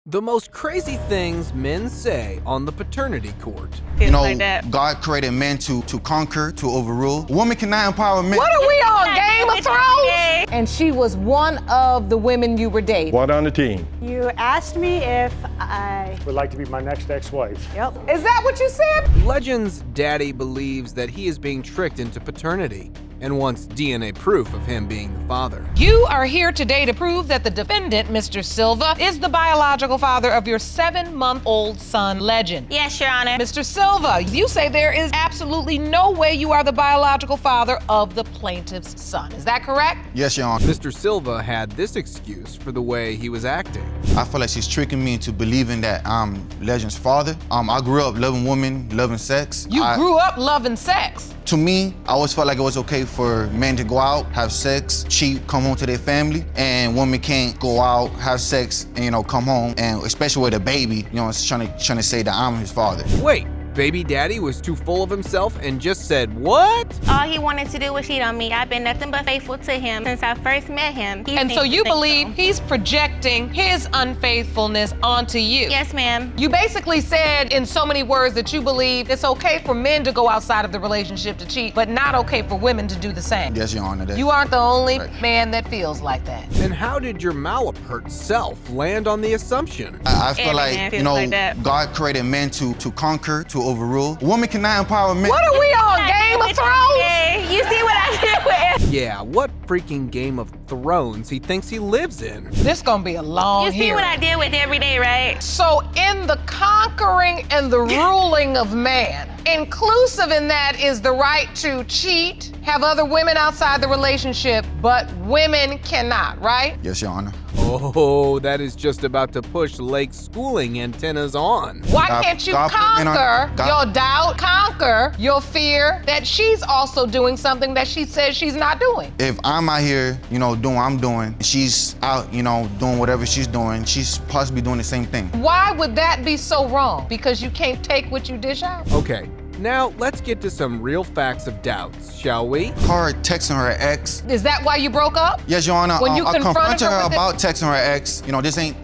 The most crazy things men say on the paternity court. You know, like that. God created men to conquer, to overrule. Women cannot empower men. What are we on, Game of Thrones? And she was one of the women you were dating. One on the team. You asked me if I Would like to be my next ex-wife. Yep. Is that what you said? Legend's daddy believes that he is being tricked into paternity and wants DNA proof of him being the father. You are here today to prove that the defendant, Mr. Silva, is the biological father of your 7-month-old son, Legend. Yes, Your Honor. Mr. Silva, you say there is absolutely no way you are the biological father of the plaintiff's son. Is that correct? Yes, Your Honor. Mr. Silva had this excuse for the way he was acting. I feel like she's tricking me into believing that I'm Legend's father. I grew up loving women, loving sex. You grew up loving sex. To me, I always felt like it was okay for men to go out, have sex, cheat, come home to their family, and women can't go out, have sex, and come home, and especially with a baby, it's trying to say that I'm his father. Wait, baby daddy was too full of himself and just said what? All he wanted to do was cheat on me. I've been nothing but faithful to him since I first met him. And so you believe he's projecting his unfaithfulness onto you? Yes, ma'am. You basically said in so many words that you believe it's okay for men to go outside of the relationship to cheat, but not okay for women to do the same. Yes, Your Honor. You aren't the only Right. man that feels like that. And how did your malapert self land on the assumption? I feel Every like, man feels like that. God created men to conquer, to overrule. Women cannot empower men. What are we on, Game of Thrones? Hey, you see what I did with Yeah, what freaking Game of Thrones he thinks he lives in. This gonna be a long You see hearing. what I did with every day, right? So in the conquering and the ruling of man, inclusive in that is the right to cheat, have other women outside the relationship, but women cannot, right? Yes, Your Honor. Oh, that is just about to push Lake's schooling antennas on. Why God- can't you God put men on- conquer God- your doubt, conquer your fear that she's also doing something that she says she's not doing? If I'm out here, doing what I'm doing, and she's out, doing whatever she's doing, she's possibly doing the same thing. Why would that be so wrong? Because you can't take what you dish out? Okay, now let's get to some real facts of doubts, shall we? Her texting her ex. Is that why you broke up? Yes, Your Honor. When you I confronted confronted her her with it? about texting her ex. This ain't,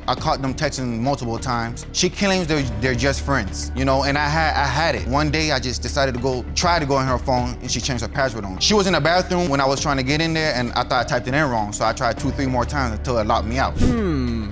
I caught them texting multiple times. She claims they're just friends, and I had it. One day I just decided to try to go on her phone, and she changed her password on. She was in the bathroom when I was trying to get in there, and I thought I typed it in wrong, so I tried 2-3 more times until it locked me out.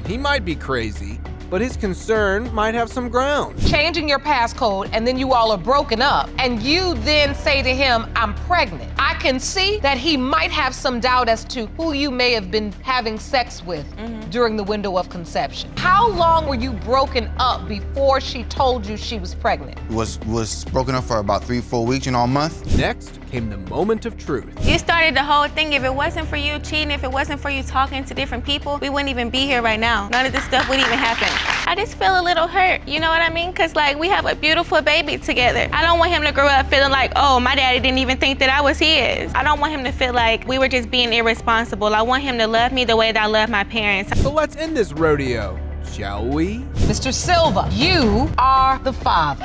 He might be crazy, but his concern might have some ground. Changing your passcode and then you all are broken up and you then say to him, I'm pregnant. I can see that he might have some doubt as to who you may have been having sex with during the window of conception. How long were you broken up before she told you she was pregnant? Was broken up for about 3-4 weeks, a month. Next came the moment of truth. You started the whole thing. If it wasn't for you cheating, if it wasn't for you talking to different people, we wouldn't even be here right now. None of this stuff would even happen. I just feel a little hurt, you know what I mean? Because, we have a beautiful baby together. I don't want him to grow up feeling like, oh, my daddy didn't even think that I was his. I don't want him to feel like we were just being irresponsible. I want him to love me the way that I love my parents. So let's end this rodeo, shall we? Mr. Silva, you are the father.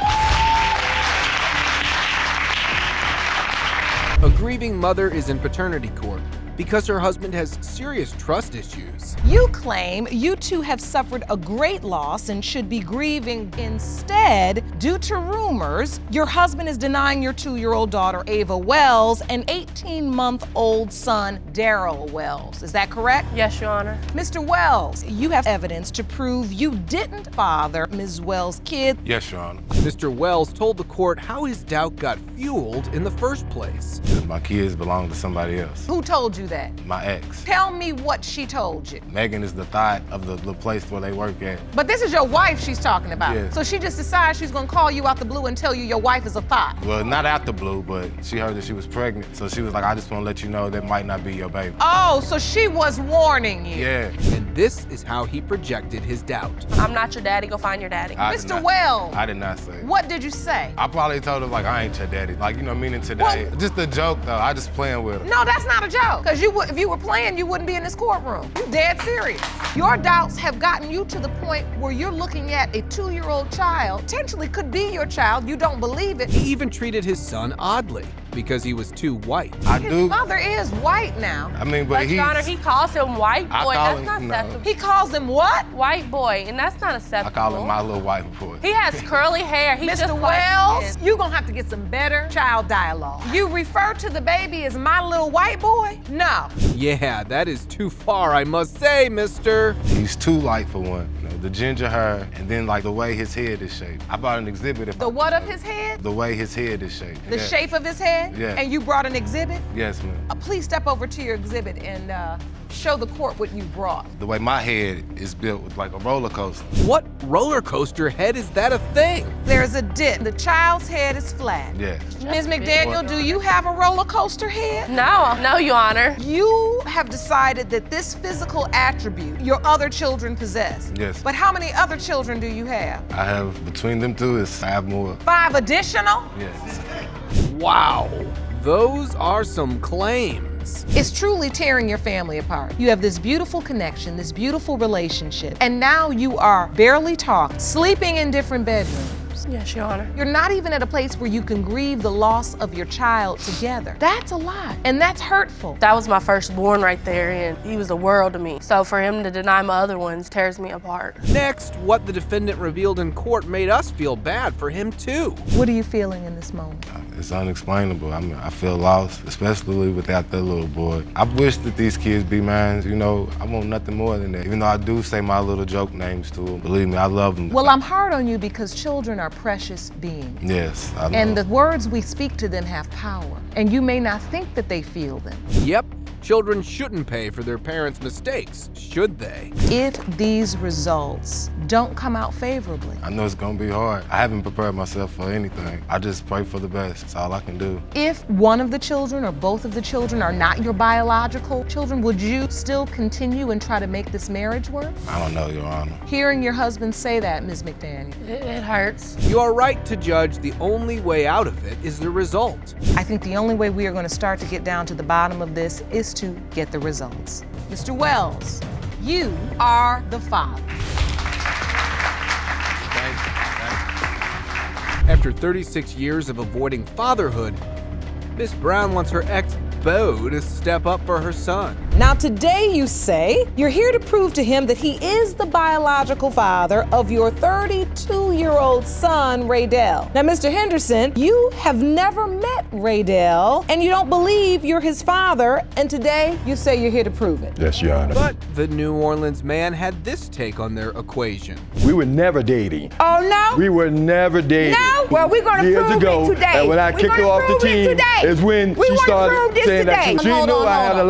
A grieving mother is in paternity court because her husband has serious trust issues. You claim you two have suffered a great loss and should be grieving. Instead, due to rumors, your husband is denying your 2-year-old daughter, Ava Wells, and 18-month-old son, Daryl Wells. Is that correct? Yes, Your Honor. Mr. Wells, you have evidence to prove you didn't father Ms. Wells' kid. Yes, Your Honor. Mr. Wells told the court how his doubt got fueled in the first place. My kids belong to somebody else. Who told you that? My ex. Tell me what she told you. Megan is the thought of the place where they work at. But this is your wife she's talking about. Yeah. So she just decides she's gonna call you out the blue and tell you your wife is a thought. Well, not out the blue, but she heard that she was pregnant. So she was like, I just want to let you know that might not be your baby. Oh, so she was warning you. Yeah. And this is how he projected his doubt. I'm not your daddy. Go find your daddy. I did Mr. not- Wells. I did not say. What did you say? I probably told her, I ain't your daddy. Meaning today. Well- Just a joke, though. I just playing with her. No, that's not a joke. Because if you were playing, you wouldn't be in this courtroom. You dead serious. Your doubts have gotten you to the point where you're looking at a 2-year-old child, potentially could be your child, you don't believe it. He even treated his son oddly. because he was too white. I His do. mother is white now. I mean, But but Your Honor, he calls him white I boy. call That's him- not no. acceptable. He calls him what? White boy, and that's not I acceptable. call him my little white boy. He has curly hair. He Mr. just Wells, you're gonna have to get some better child dialogue. You refer to the baby as my little white boy? No. Yeah, that is too far, I must say, mister. He's too light for one. You know, the ginger hair, and then like the way his head is shaped. I brought an exhibit. If The I- what of his head? The way his head is shaped. The Yeah. shape of his head? Yeah. And you brought an exhibit? Yes, ma'am. Please step over to your exhibit and show the court what you brought. The way my head is built with like a roller coaster. What roller coaster head is that a thing? There's a dip. The child's head is flat. Yeah. Ms. McDaniel, do you have a roller coaster head? No, Your Honor. You have decided that this physical attribute your other children possess. Yes. But how many other children do you have? I have between them two is 5 more. 5 additional? Yes. Wow, those are some claims. It's truly tearing your family apart. You have this beautiful connection, this beautiful relationship, and now you are barely talking, sleeping in different bedrooms. Yes, Your Honor. You're not even at a place where you can grieve the loss of your child together. That's a lot, and that's hurtful. That was my firstborn right there, and he was the world to me. So for him to deny my other ones tears me apart. Next, what the defendant revealed in court made us feel bad for him too. What are you feeling in this moment? It's unexplainable. I mean, I feel lost, especially without that little boy. I wish that these kids be mine. You know, I want nothing more than that. Even though I do say my little joke names to them, believe me, I love them. Well, I'm hard on you because children are precious beings. Yes, I know. And the words we speak to them have power. And you may not think that they feel them. Yep, children shouldn't pay for their parents' mistakes, should they? If these results don't come out favorably, I know it's gonna be hard. I haven't prepared myself for anything. I just pray for the best. That's all I can do. if one of the children or both of the children are not your biological children, would you still continue and try to make this marriage work? I don't know, Your Honor. Hearing your husband say that, Ms. McDaniel, It hurts. You are right to judge the only way out of it is the result. I think the only way we are going to start to get down to the bottom of this is to get the results. Mr. Wells, you are the father. After 36 years of avoiding fatherhood, Miss Brown wants her ex-beau to step up for her son. Now today you say you're here to prove to him that he is the biological father of your 32-year-old son, Raydell. Now, Mr. Henderson, you have never met Raydell and you don't believe you're his father, and today you say you're here to prove it. Yes, Your Honor. But the New Orleans man had this take on their equation. We were never dating. Oh, no? We were never dating. No? Well, we're going to Years prove ago, it today. and when I We're kicked her gonna off the prove it team today. is when We she wanna started prove this saying that today. she Hold knew on, I had hold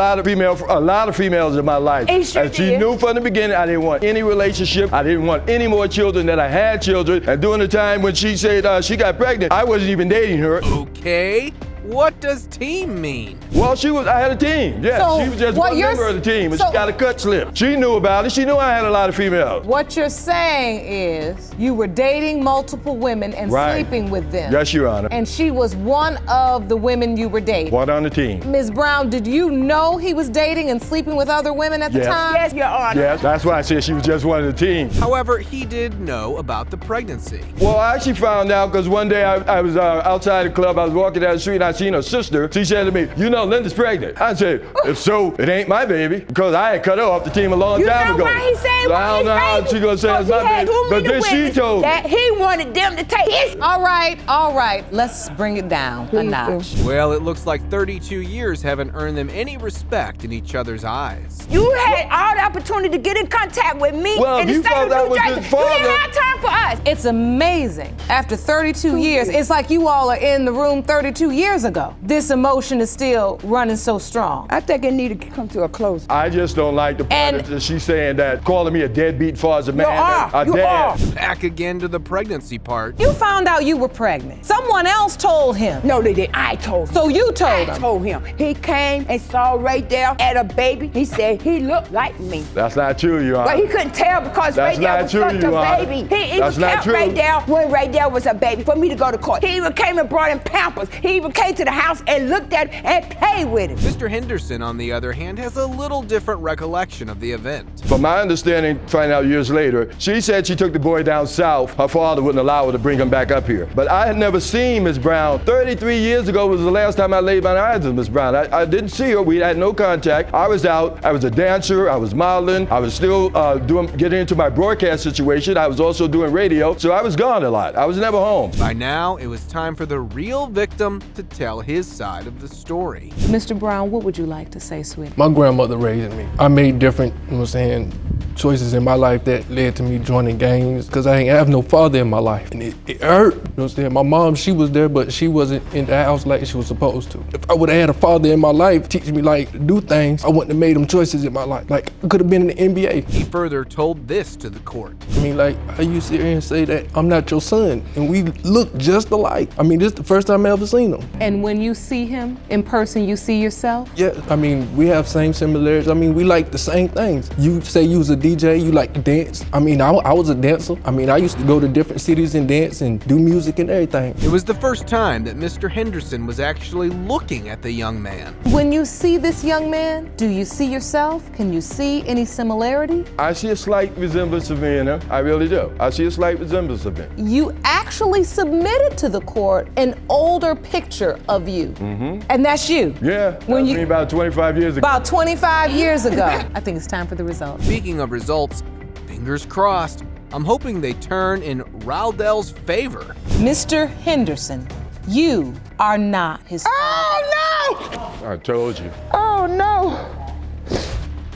a lot of females in my life. And she she did. knew from the beginning I didn't want any relationship. I didn't want any more children, that I had children. And during the time when she said she got pregnant, I wasn't even dating her. Okay, what does team mean? Well, I had a team. Yes, So, she was just what one you're member of the team, and so- she got a cut slip. She knew about it. She knew I had a lot of females. What you're saying is you were dating multiple women and Right. sleeping with them. Yes, Your Honor. And she was one of the women you were dating. One on the team. Ms. Brown, did you know he was dating and sleeping with other women at the Yes. time? Yes, Your Honor. Yes, that's why I said she was just one of the team. However, he did know about the pregnancy. Well, I actually found out because one day I was outside the club. I was walking down the street and I seen her sister. She said to me, "You know, Linda's pregnant." I said, "If so, it ain't my baby," because I had cut her off the team a long You time know ago. why he said So it I don't was know how his she gonna say it's baby? my Because he had baby. too But many then she women told me. that he wanted them to take his. All right. Let's bring it down a notch. Well, it looks like 32 years haven't earned them any respect in each other's eyes. You had all the opportunity to get in contact with me Well, in the you state thought of that New was Jersey. his You father. didn't have time for us. It's amazing. After 32 years, it's like you all are in the room 32 years ago. This emotion is still running so strong. I think it needed to come to a close. I just don't like the part And- that she's saying that calling me a deadbeat far as a man. are. A You dad. are. Back again to the pregnancy part. You found out you were pregnant. Someone else told him. No, they did. I told him. So you told I him. told him. He came and saw Ray Dell at a baby. He said he looked like me. That's not true, Your Honor. But he couldn't tell because That's Ray Dell not was true, such a Your Honor. baby. He That's even not kept true. Ray Dell when Ray Dell was a baby for me to go to court. He even came and brought him Pampers. He even came into the house and looked at him and played with him. Mr. Henderson, on the other hand, has a little different recollection of the event. From my understanding, finding out years later, she said she took the boy down south. Her father wouldn't allow her to bring him back up here. But I had never seen Miss Brown. 33 years ago was the last time I laid my eyes on Miss Brown. I didn't see her. We had no contact. I was out. I was a dancer. I was modeling. I was still getting into my broadcast situation. I was also doing radio. So I was gone a lot. I was never home. By now, it was time for the real victim to tell his side of the story. Mr. Brown, what would you like to say, sweetie? My grandmother raised me. I made different, you know what I'm saying, choices in my life that led to me joining gangs because I ain't have no father in my life. And it hurt, you know what I'm saying? My mom, she was there, but she wasn't in the house like she was supposed to. If I would have had a father in my life teaching me like to do things, I wouldn't have made them choices in my life. Like, I could have been in the NBA. He further told this to the court. I mean, like, how you sit here and say that I'm not your son and we look just alike? I mean, this is the first time I ever seen him. And when you see him in person, you see yourself? Yeah, I mean, we have same similarities. I mean, we like the same things. You say you was a DJ, you like to dance. I mean, I was a dancer. I mean, I used to go to different cities and dance and do music and everything. It was the first time that Mr. Henderson was actually looking at the young man. When you see this young man, do you see yourself? Can you see any similarity? I see a slight resemblance of me in her. I really do. I see a slight resemblance of me. You actually submitted to the court an older picture of you. Mm-hmm. And that's you. Yeah, that was me about 25 years ago. About 25 years ago. I think it's time for the results. Speaking of results, fingers crossed, I'm hoping they turn in Raldell's favor. Mr. Henderson, you are not his father. Oh, no! I told you. Oh, no.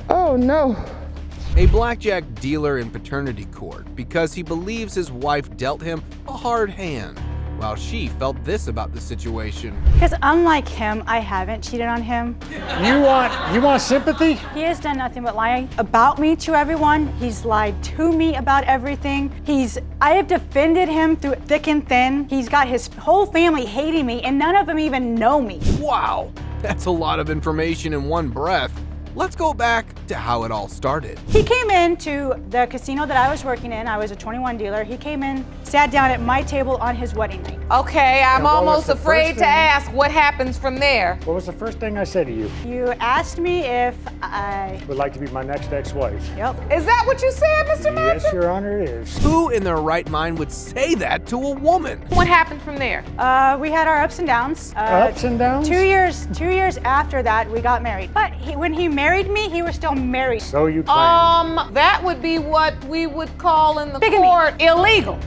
Oh, no. A blackjack dealer in paternity court because he believes his wife dealt him a hard hand, while she felt this about the situation. Because unlike him, I haven't cheated on him. You want sympathy? He has done nothing but lie about me to everyone. He's lied to me about everything. I have defended him through thick and thin. He's got his whole family hating me, and none of them even know me. Wow, that's a lot of information in one breath. Let's go back to how it all started. He came into the casino that I was working in. I was a 21 dealer. He came in, sat down at my table on his wedding night. Okay, I'm almost afraid to ask what happens from there. What was the first thing I said to you? You asked me if I Would like to be my next ex-wife. Yep. Is that what you said, Mr. Madsen? Yes, Your Honor, it is. Who in their right mind would say that to a woman? What happened from there? We had our ups and downs. Ups and downs? 2 years after that, we got married. But when he married me, he was still married. So you claim. That would be what we would call in the Bigamy. court illegal.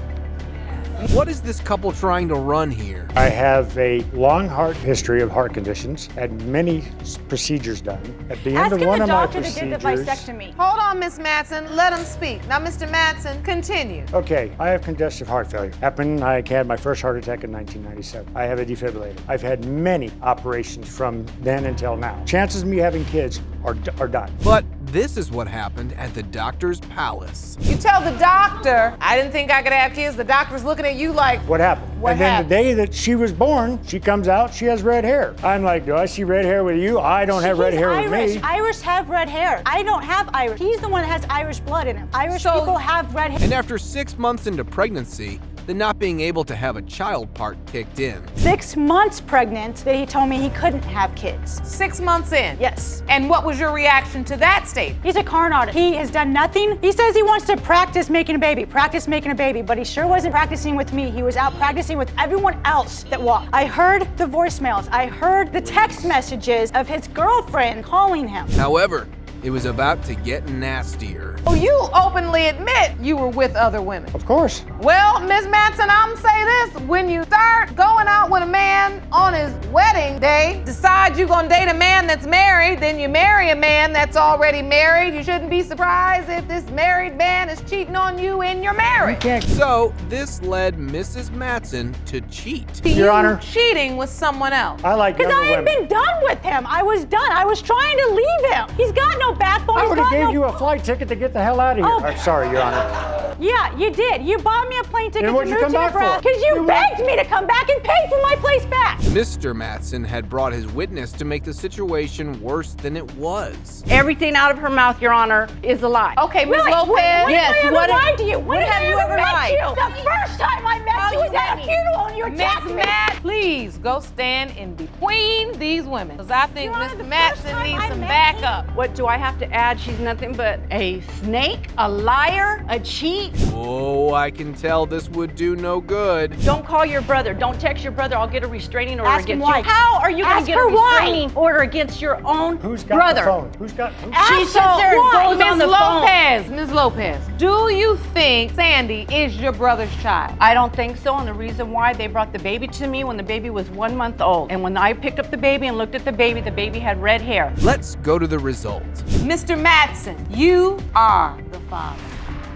What is this couple trying to run here? I have a long history of heart conditions, had many procedures done. At the end Ask of him one the of my doctor that did the procedures. vasectomy. Hold on, Miss Madsen. Let him speak. Now, Mr. Madsen, continue. Okay, I have congestive heart failure. I had my first heart attack in 1997. I have a defibrillator. I've had many operations from then until now. Chances of me having kids are done. But this is what happened at the doctor's palace. You tell the doctor, I didn't think I could have kids. The doctor's looking at you like, What happened? What and then happened? the day that she was born, she comes out, she has red hair. I'm like, do I see red hair with you? I don't have red hair with me. Irish have red hair. I don't have Irish. He's the one that has Irish blood in him. Irish people have red hair. And after 6 months into pregnancy, the not being able to have a child part kicked in. 6 months pregnant that he told me he couldn't have kids. 6 months in? Yes. And what was your reaction to that statement? He's a con artist. He has done nothing. He says he wants to practice making a baby, but he sure wasn't practicing with me. He was out practicing with everyone else that walked. I heard the voicemails. I heard the text messages of his girlfriend calling him. However, it was about to get nastier. Oh, you openly admit you were with other women. Of course. Well, Ms. Madsen, I'm gonna say this. When you start going out with a man on his wedding day, decide you're gonna date a man that's married, then you marry a man that's already married, you shouldn't be surprised if this married man is cheating on you in your marriage. So this led Mrs. Madsen to cheat. Your Honor. Cheating with someone else. I like Because younger I had women. been done with him. I was done. I was trying to leave him. He's got no backbone. I He's would have got gave no... you a flight ticket to get the hell out of here. Oh. I'm sorry, Your Honor. Yeah, you did. You bought me a plane ticket And to what'd move you to come back for? Nebraska because you You begged me to come back and pay for my place back. Mr. Mattson had brought his witness to make the situation worse than it was. Everything out of her mouth, Your Honor, is a lie. Okay, Ms. Really? Lopez. When Yes, have I ever what- lied to you? when have you ever met lied? you? The first time I met you was at a funeral and you attacked Miss me. Matt, please go stand in between these women. Because I think Your Honor, Mr. the Mattson first time needs I some met backup. What do I have to add? She's nothing but a snake, a liar, a cheat. Oh, I can tell this would do no good. Don't call your brother. Don't text your brother. I'll get a restraining order Ask him against why. you. How are you going Ask to get a her why. restraining order against your own Who's got brother? the phone? Who's got? She sits there and why? goes on Ms. the phone. Lopez, Ms. Lopez, do you think Sandy is your brother's child? I don't think so, and the reason why, they brought the baby to me when the baby was 1 month old. And when I picked up the baby and looked at the baby had red hair. Let's go to the results. Mr. Mattson, you are the father.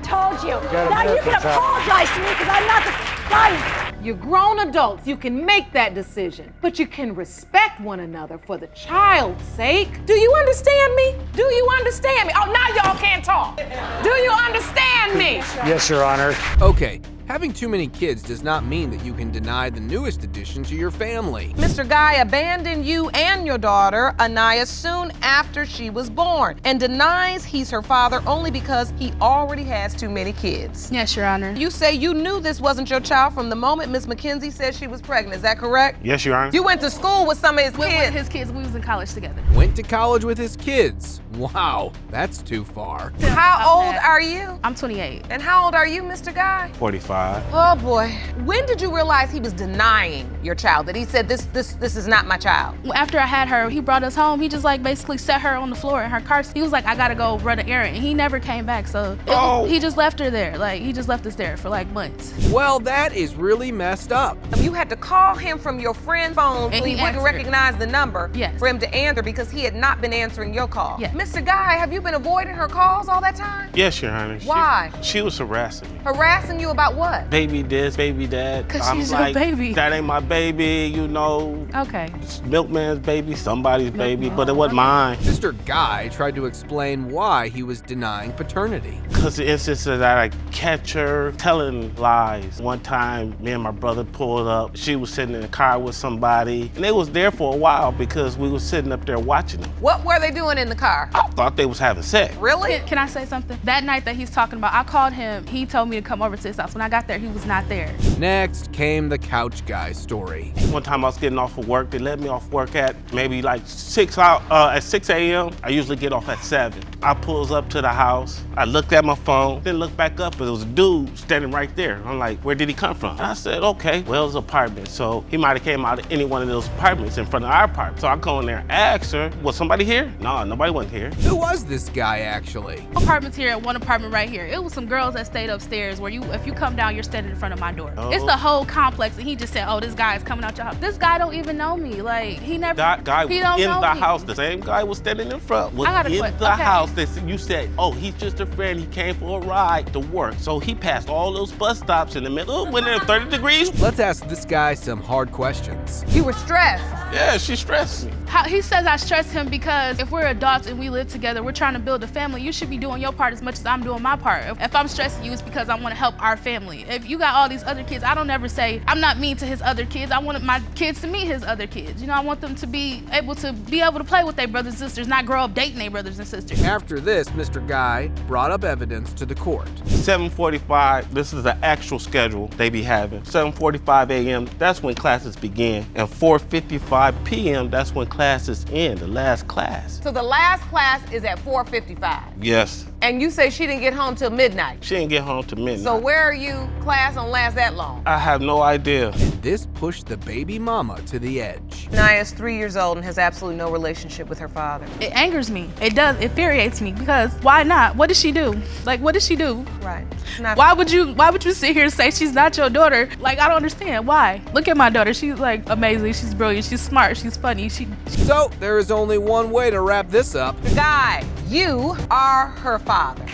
Told you. gotta Now you admit can this, Al. apologize to me because I'm not the son. You're grown adults. You can make that decision, but you can respect one another for the child's sake. Do you understand me? Do you understand me? Oh, now y'all can't talk. Do you understand me? Yes, Your Honor. Okay, having too many kids does not mean that you can deny the newest addition to your family. Mr. Guy abandoned you and your daughter, Anaya, soon after she was born and denies he's her father only because he already has too many kids. Yes, Your Honor. You say you knew this wasn't your child from the moment Miss McKenzie said she was pregnant. Is that correct? Yes, Your Honor. You went to school with some of his With kids. his kids, we was in college together. Went to college with his kids. Wow, that's too far. How old are you? I'm 28. And how old are you, Mr. Guy? 45. Oh boy. When did you realize he was denying your child? That he said this is not my child? After I had her, he brought us home. He just like basically set her on the floor in her car. He was like, I gotta go run an errand. And he never came back. So he just left her there. Like, he just left us there for like months. Well, that is really messed up. You had to call him from your friend's phone so And he he wouldn't answered. recognize the number Yes. for him to answer because he had not been answering your call. Yes. Mr. Guy, have you been avoiding her calls all that time? Yes, Your Honor. Why? She was harassing me. Harassing you about what? Baby this, baby that. 'Cause I'm she's your like, baby. that ain't my baby, you know. Okay. It's milkman's baby, somebody's baby, but it wasn't mine. Mr. Guy tried to explain why he was denying paternity. Because the instance that I catch her telling lies. One time, me and my brother pulled up. She was sitting in the car with somebody, and they was there for a while because we was sitting up there watching them. What were they doing in the car? I thought they was having sex. Really? Can I say something? That night that he's talking about, I called him. He told me to come over to his house. When I got there, he was not there. Next came the couch guy story. One time I was getting off of work. They let me off work at maybe like 6 a.m. I usually get off at 7. I pulls up to the house. I looked at my phone, then looked back up, and there was a dude standing right there. I'm like, where did he come from? And I said, okay, well, it's an apartment. So he might have came out of any one of those apartments in front of our apartment. So I go in there and ask her, was somebody here? No, nobody wasn't here. Who was this guy actually? Apartments here and one apartment right here. It was some girls that stayed upstairs where if you come down, you're standing in front of my door. Oh. It's the whole complex, and he just said, oh, this guy is coming out your house. This guy don't even know me. Like, he never, That guy he was don't in know the me. house. The same guy was standing in front. Was I got a in question. the Okay. house that you said, oh, he's just a friend. He came for a ride to work. So he passed all those bus stops in the middle, went in 30 degrees. Let's ask this guy some hard questions. You were stressed. Yeah, she stressed me. He says I stress him because if we're adults and we live together, we're trying to build a family. You should be doing your part as much as I'm doing my part. If I'm stressing you, it's because I want to help our family. If you got all these other kids, I don't ever say I'm not mean to his other kids. I wanted my kids to meet his other kids. You know, I want them to be able to play with their brothers and sisters, not grow up dating their brothers and sisters. After this, Mr. Guy brought up evidence to the court. 7:45, this is the actual schedule they be having. 7:45 a.m., that's when classes begin. And 4:55 p.m., that's when classes end, the last class. So the last class is at 4:55. Yes, And you say she didn't get home till midnight. she didn't get home till midnight. So where are you? Class don't last that long. I have no idea. This pushed the baby mama to the edge. Naya's 3 years old and has absolutely no relationship with her father. It angers me. It does. It infuriates me because why not? What did she do? Like, what did she do? Right. It's not Why would you sit here and say she's not your daughter? Like, I don't understand. Why? Look at my daughter. She's like amazing. She's brilliant. She's smart. She's funny. So there is only one way to wrap this up. Guy, you are her father.